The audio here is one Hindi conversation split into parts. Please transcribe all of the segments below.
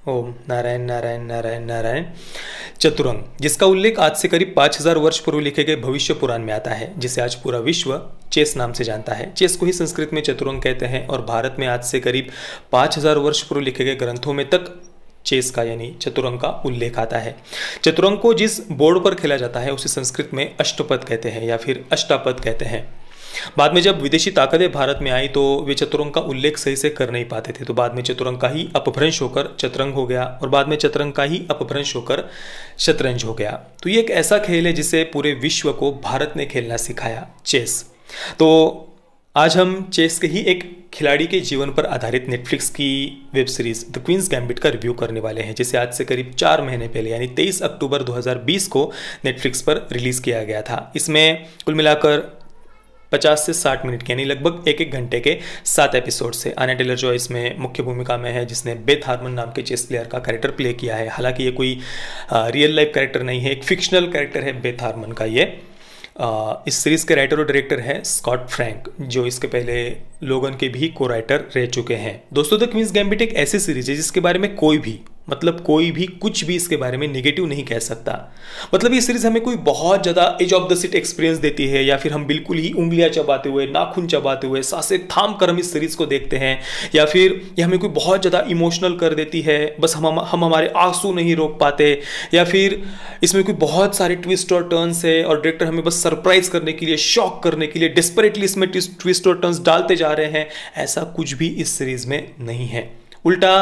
ओम नारायण नारायण नारायण नारायण। चतुरंग, जिसका उल्लेख आज से करीब 5000 वर्ष पूर्व लिखे गए भविष्य पुराण में आता है, जिसे आज पूरा विश्व चेस नाम से जानता है। चेस को ही संस्कृत में चतुरंग कहते हैं और भारत में आज से करीब 5000 वर्ष पूर्व लिखे गए ग्रंथों में तक चेस का यानी चतुरंग का उल्लेख आता है। चतुरंग को जिस बोर्ड पर खेला जाता है उसे संस्कृत में अष्टपद कहते हैं या फिर अष्टापद कहते हैं। बाद में जब विदेशी ताकतें भारत में आई तो वे चतुरंग का उल्लेख सही से कर नहीं पाते थे, तो बाद में चतुरंग का ही अपभ्रंश होकर चतरंग हो गया और बाद में चतरंग का ही अपभ्रंश होकर शतरंज हो गया। तो ये एक ऐसा खेल है जिसे पूरे विश्व को भारत ने खेलना सिखाया, चेस। तो आज हम चेस के ही एक खिलाड़ी के जीवन पर आधारित नेटफ्लिक्स की web series the queen's gambit का रिव्यू करने वाले हैं, जिसे आज से करीब 4 महीने पहले यानी 23 अक्टूबर 2020 को नेटफ्लिक्स पर रिलीज किया गया था। इसमें कुल मिलाकर 50 से 60 मिनट के यानी लगभग एक घंटे के 7 एपिसोड से आना टेलर जॉय इसमें मुख्य भूमिका में है, जिसने बेथ हारमन नाम के चेस प्लेयर का कैरेक्टर प्ले किया है। हालांकि ये कोई रियल लाइफ कैरेक्टर नहीं है, एक फिक्शनल कैरेक्टर है बेथ हारमन का ये। इस सीरीज के राइटर और डायरेक्टर हैं स्कॉट फ्रैंक, जो इसके पहले लोगन के भी को राइटर रह चुके हैं। दोस्तों, द क्वींस गैम्बिट एक ऐसी सीरीज है जिसके बारे में कोई भी कुछ भी इसके बारे में नेगेटिव नहीं कह सकता। मतलब ये सीरीज हमें कोई बहुत ज़्यादा edge of the seat experience देती है या फिर हम बिल्कुल ही उंगलियां चबाते हुए, नाखून चबाते हुए, सांसें थाम कर हम इस सीरीज को देखते हैं, या फिर ये हमें कोई बहुत ज़्यादा इमोशनल कर देती है, बस हम हमारे आंसू नहीं रोक पाते, या फिर इसमें कोई बहुत सारे ट्विस्ट और टर्न्स है और डायरेक्टर हमें बस सरप्राइज करने के लिए, शॉक करने के लिए डेस्परेटली इसमें ट्विस्ट और टर्न्स डालते जा रहे हैं। ऐसा कुछ भी इस सीरीज में नहीं है। उल्टा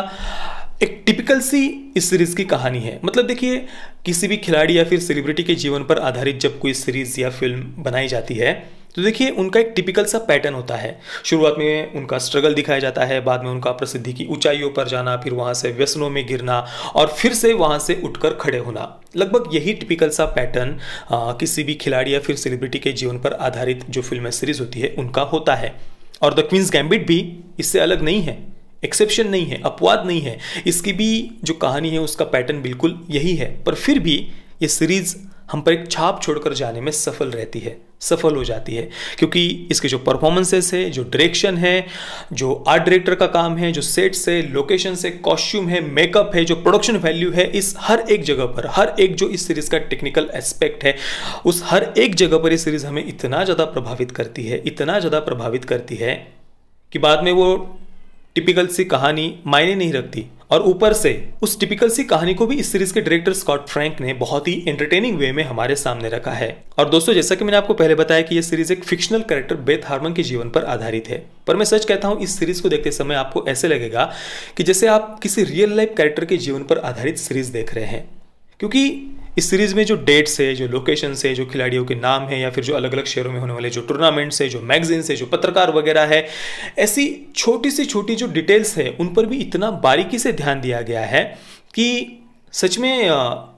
एक टिपिकल सी इस सीरीज की कहानी है। मतलब देखिए, किसी भी खिलाड़ी या फिर सेलिब्रिटी के जीवन पर आधारित जब कोई सीरीज या फिल्म बनाई जाती है तो देखिए उनका एक टिपिकल सा पैटर्न होता है। शुरुआत में उनका स्ट्रगल दिखाया जाता है, बाद में उनका प्रसिद्धि की ऊंचाइयों पर जाना, फिर वहां से व्यसनों में गिरना और फिर से वहां से उठकर खड़े होना। लगभग यही टिपिकल सा पैटर्न किसी भी खिलाड़ी या फिर सेलिब्रिटी के जीवन पर आधारित जो फिल्म सीरीज होती है उनका होता है। और द क्वींस गैम्बिट भी इससे अलग नहीं है, एक्सेप्शन नहीं है, अपवाद नहीं है। इसकी भी जो कहानी है उसका पैटर्न बिल्कुल यही है, पर फिर भी ये सीरीज हम पर एक छाप छोड़कर जाने में सफल हो जाती है, क्योंकि इसके जो परफॉर्मेंसेस है, जो डायरेक्शन है, जो आर्ट डायरेक्टर का काम है, जो सेट्स है, लोकेशन है, कॉस्ट्यूम है, मेकअप है, जो प्रोडक्शन वैल्यू है, इस हर एक जगह पर, हर एक जो इस सीरीज का टेक्निकल एस्पेक्ट है, उस हर एक जगह पर ये सीरीज हमें इतना ज़्यादा प्रभावित करती है कि बाद में वो टिपिकल सी कहानी मायने नहीं रखती। और ऊपर से उस टिपिकल सी कहानी को भी इस सीरीज के डायरेक्टर स्कॉट फ्रैंक ने बहुत ही एंटरटेनिंग वे में हमारे सामने रखा है। और दोस्तों, जैसा कि मैंने आपको पहले बताया कि यह सीरीज एक फिक्शनल कैरेक्टर बेथ हारमन के जीवन पर आधारित है, पर मैं सच कहता हूं, इस सीरीज को देखते समय आपको ऐसे लगेगा कि जैसे आप किसी रियल लाइफ कैरेक्टर के जीवन पर आधारित सीरीज देख रहे हैं। क्योंकि इस सीरीज में जो डेट्स है, जो लोकेशंस है, जो खिलाड़ियों के नाम है, या फिर जो अलग अलग शहरों में होने वाले जो टूर्नामेंट्स है, जो मैगजीन्स है, जो पत्रकार वगैरह है, ऐसी छोटी सी छोटी जो डिटेल्स है उन पर भी इतना बारीकी से ध्यान दिया गया है कि सच में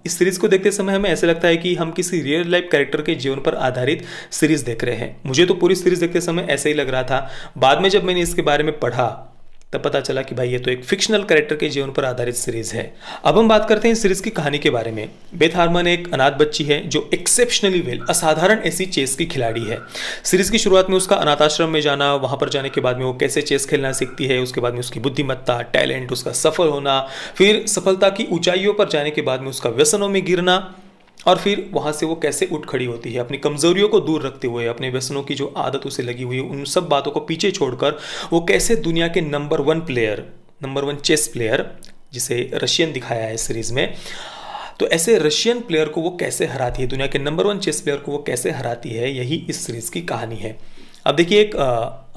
इस सीरीज को देखते समय हमें ऐसे लगता है कि हम किसी रियल लाइफ कैरेक्टर के जीवन पर आधारित सीरीज देख रहे हैं। मुझे तो पूरी सीरीज देखते समय ऐसे ही लग रहा था। बाद में जब मैंने इसके बारे में पढ़ा तब पता चला कि भाई ये तो एक फिक्शनल कैरेक्टर के जीवन पर आधारित सीरीज है। अब हम बात करते हैं इस सीरीज की कहानी के बारे में। बेथ हारमन एक अनाथ बच्ची है जो एक्सेप्शनली वेल, असाधारण ऐसी चेस की खिलाड़ी है। सीरीज की शुरुआत में उसका अनाथ आश्रम में जाना, वहां पर जाने के बाद में वो कैसे चेस खेलना सीखती है, उसके बाद में उसकी बुद्धिमत्ता, टैलेंट, उसका सफल होना, फिर सफलता की ऊंचाइयों पर जाने के बाद में उसका व्यसनों में गिरना, और फिर वहाँ से वो कैसे उठ खड़ी होती है, अपनी कमजोरियों को दूर रखते हुए, अपने व्यसनों की जो आदत उसे लगी हुई है उन सब बातों को पीछे छोड़कर वो कैसे दुनिया के नंबर वन चेस प्लेयर, जिसे रशियन दिखाया है सीरीज में, तो ऐसे रशियन प्लेयर को वो कैसे हराती है, दुनिया के नंबर 1 चेस प्लेयर को वो कैसे हराती है, यही इस सीरीज की कहानी है। अब देखिए, एक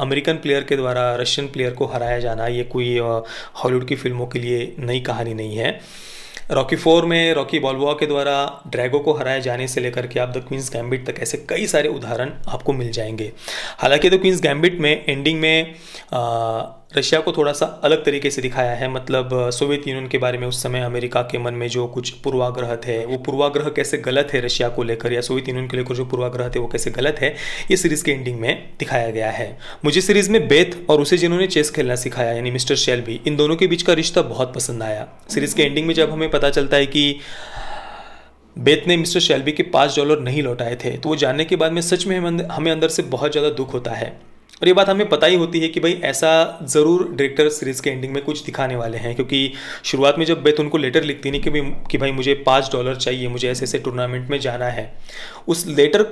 अमेरिकन प्लेयर के द्वारा रशियन प्लेयर को हराया जाना ये कोई हॉलीवुड की फिल्मों के लिए नई कहानी नहीं है। रॉकी 4 में रॉकी बाल्बोआ के द्वारा ड्रैगो को हराए जाने से लेकर के आप द क्वींस गैम्बिट तक ऐसे कई सारे उदाहरण आपको मिल जाएंगे। हालांकि द क्वींस गैम्बिट में एंडिंग में रशिया को थोड़ा सा अलग तरीके से दिखाया है। मतलब सोवियत यूनियन के बारे में उस समय अमेरिका के मन में जो कुछ पूर्वाग्रह थे, वो पूर्वाग्रह कैसे गलत है रशिया को लेकर, या सोवियत यूनियन को लेकर जो पूर्वाग्रह थे वो कैसे गलत है, ये सीरीज के एंडिंग में दिखाया गया है। मुझे सीरीज में बेथ और उसे जिन्होंने चेस खेलना सिखाया यानी मिस्टर शेल्बी, इन दोनों के बीच का रिश्ता बहुत पसंद आया। सीरीज के एंडिंग में जब हमें पता चलता है कि बेथ ने मिस्टर शेल्बी के $5 नहीं लौटाए थे, तो वो जानने के बाद में सच में हमें अंदर से बहुत ज़्यादा दुख होता है। और ये बात हमें पता ही होती है कि भाई ऐसा ज़रूर डायरेक्टर सीरीज़ के एंडिंग में कुछ दिखाने वाले हैं, क्योंकि शुरुआत में जब बेथ उनको लेटर लिखती नहीं कि भाई मुझे $5 चाहिए, मुझे ऐसे ऐसे टूर्नामेंट में जाना है, उस लेटर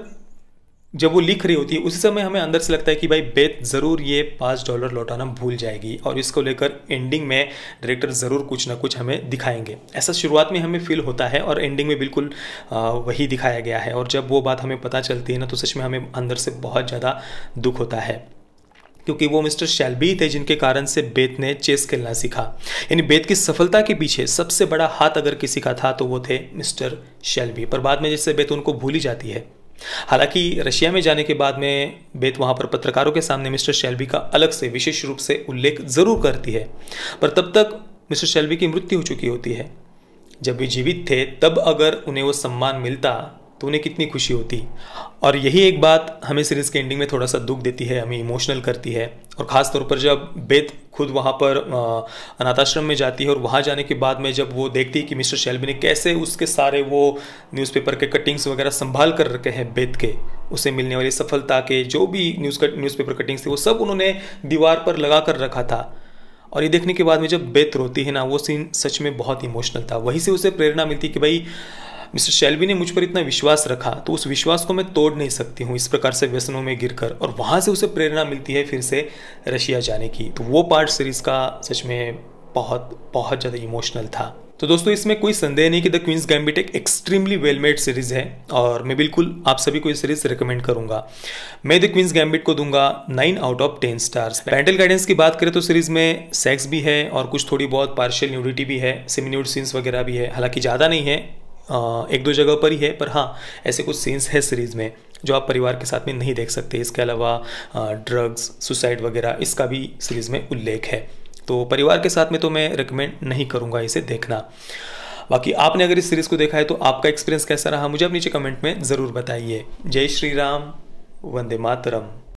जब वो लिख रही होती है उसी समय हमें अंदर से लगता है कि भाई बेथ ज़रूर ये $5 लौटाना भूल जाएगी और इसको लेकर एंडिंग में डायरेक्टर ज़रूर कुछ ना कुछ हमें दिखाएंगे। ऐसा शुरुआत में हमें फील होता है और एंडिंग में बिल्कुल वही दिखाया गया है। और जब वो बात हमें पता चलती है ना, तो सच में हमें अंदर से बहुत ज़्यादा दुख होता है, क्योंकि वो मिस्टर शेल्बी थे जिनके कारण से बेथ ने चेस खेलना सीखा। यानी बेथ की सफलता के पीछे सबसे बड़ा हाथ अगर किसी का था तो वो थे मिस्टर शेल्बी। पर बाद में जिससे बेथ उनको भूली जाती है। हालांकि रशिया में जाने के बाद में बेथ वहाँ पर पत्रकारों के सामने मिस्टर शेल्बी का अलग से विशेष रूप से उल्लेख ज़रूर करती है, पर तब तक मिस्टर शेल्बी की मृत्यु हो चुकी होती है। जब वे जीवित थे तब अगर उन्हें वो सम्मान मिलता तो उन्हें कितनी खुशी होती। और यही एक बात हमें सीरीज़ के एंडिंग में थोड़ा सा दुख देती है, हमें इमोशनल करती है। और ख़ास तौर पर जब बेथ खुद वहाँ पर अनाथाश्रम में जाती है और वहाँ जाने के बाद में जब वो देखती है कि मिस्टर शेल्बी ने कैसे उसके सारे वो न्यूज़पेपर के कटिंग्स वगैरह संभाल कर रखे हैं बेथ के, उसे मिलने वाली सफलता के जो भी न्यूज़पेपर कटिंग्स थे वो सब उन्होंने दीवार पर लगा कर रखा था। और ये देखने के बाद में जब बेथ रोती है ना, वो सीन सच में बहुत इमोशनल था। वहीं से उसे प्रेरणा मिलती कि भाई मिस्टर शेल्बी ने मुझ पर इतना विश्वास रखा तो उस विश्वास को मैं तोड़ नहीं सकती हूँ इस प्रकार से व्यसनों में गिरकर। और वहाँ से उसे प्रेरणा मिलती है फिर से रशिया जाने की। तो वो पार्ट सीरीज़ का सच में बहुत बहुत ज़्यादा इमोशनल था। तो दोस्तों इसमें कोई संदेह नहीं कि द क्वींस गैम्बिट एक एक्सट्रीमली वेल मेड सीरीज़ है और मैं बिल्कुल आप सभी को ये सीरीज़ रिकमेंड करूंगा। मैं द क्वींस गैम्बिट को दूंगा 9/10 स्टार्स। पेरेंटल गाइडेंस की बात करें तो सीरीज़ में सेक्स भी है और कुछ थोड़ी बहुत पार्शियल न्यूडिटी भी है, सेमी न्यूड सीन्स वगैरह भी है। हालांकि ज़्यादा नहीं है, एक दो जगह पर ही है, पर हाँ ऐसे कुछ सीन्स है सीरीज़ में जो आप परिवार के साथ में नहीं देख सकते। इसके अलावा ड्रग्स, सुसाइड वगैरह इसका भी सीरीज़ में उल्लेख है। तो परिवार के साथ में तो मैं रिकमेंड नहीं करूँगा इसे देखना। बाकी आपने अगर इस सीरीज़ को देखा है तो आपका एक्सपीरियंस कैसा रहा मुझे आप नीचे कमेंट में ज़रूर बताइए। जय श्री राम, वंदे मातरम।